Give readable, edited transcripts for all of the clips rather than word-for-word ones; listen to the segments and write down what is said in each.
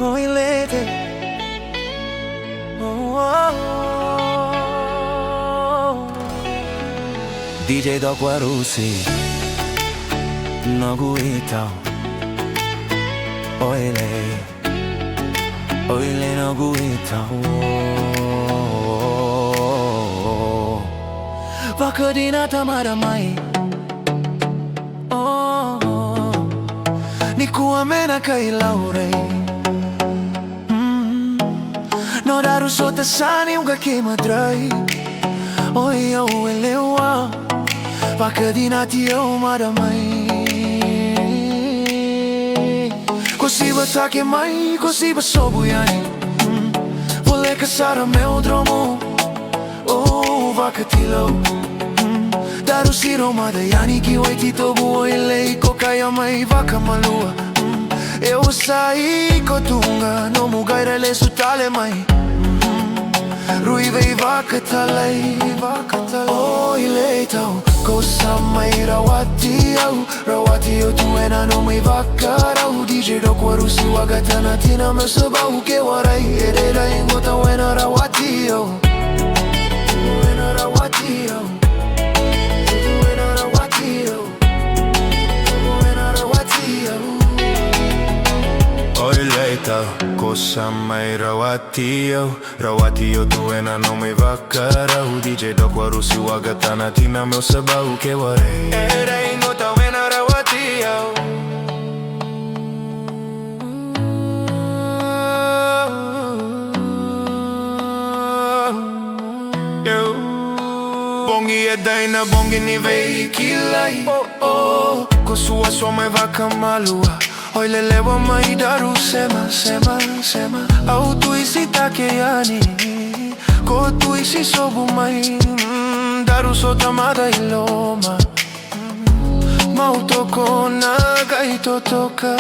Oi lete. DJ Doc Warusi Noguitao Oile Noguitao Baka di na tamaramai Ni kuamena kay laurei No daru sota sani unga kimadrai Oi au elewa Baka di na tio maramai Così batake mai, così basobu yani Vole casara meu dromo Oh, vaca tilo Daru siro mada yani ki wai titobu Oilei kokaya mai vaca malua Eu sai kotunga No mugaira le sutale mai Rui vei vaca talei Oilei tau Kosa mai rawati au tu ena no mai vaca rau DJ Doc Warusi wagatana tina meu sabau ke warai Erera ingota wena rawati au Wena rawati au Wena rawati au Wena rawati au Oilei tau Kosa mai rawati au tu ena no mai vaca rau DJ Doc Warusi wagatana tina meu sabau ke warai Erera ingota wena rawati au Bongi e daina, bongi ni vei kilai Ko sua mai vaca malua Oi le lewa mai daru sema Au tu isi take yani Ko tu isi sobu mai Daru sota mada iloma Mau toko naga ito toka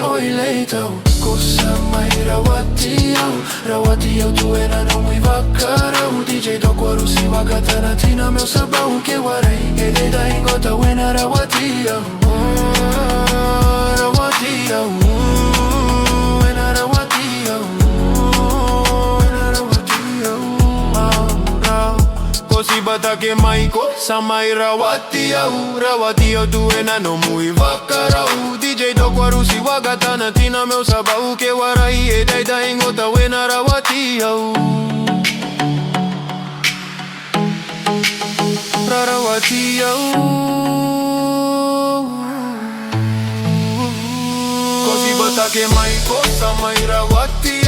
Oi leitau Kosa mai rawati au tu ena no mai vaca rau DJ Doc Warusi wagatana tina meu sabau ke warai Ereda ingota wena rawati au Rawati au Wena rawati au Wena rawati au Kosi batake mai kosa mai rawati au tu ena no mai vaca rau DJ Doc Warusi wagatana tina meu sabau ke warai Ereda ingota wena rawati au Rawati au Kosi batake mai kosa mai rawati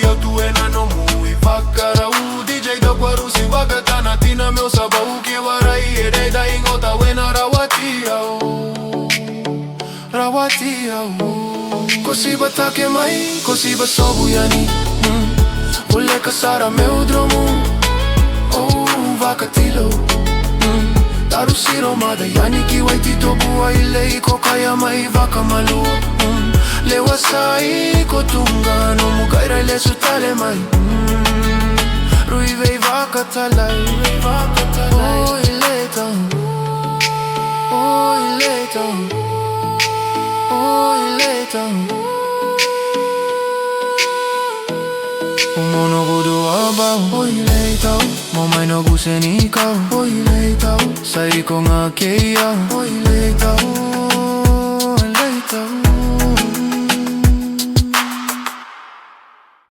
au tu ena no mai vaca rau DJ Doc Warusi wagatana tina meu sabau ke warai Ereda ingota wena rawati au Kosi batake mai, kosi basobu yani Vole casara meu dromo Oh, vaca tilo Daru siro mada yani ki wai titobu Oilei kokaya mai vaca malua Lewa sai kotunga No mugaira le sutale mai Rui vei vaca talai Oilei tau Oilei tau Umono gudu abau Oilei tau Mamai no guse ni kau Oilei tau Sai ko ngā keia Oilei tau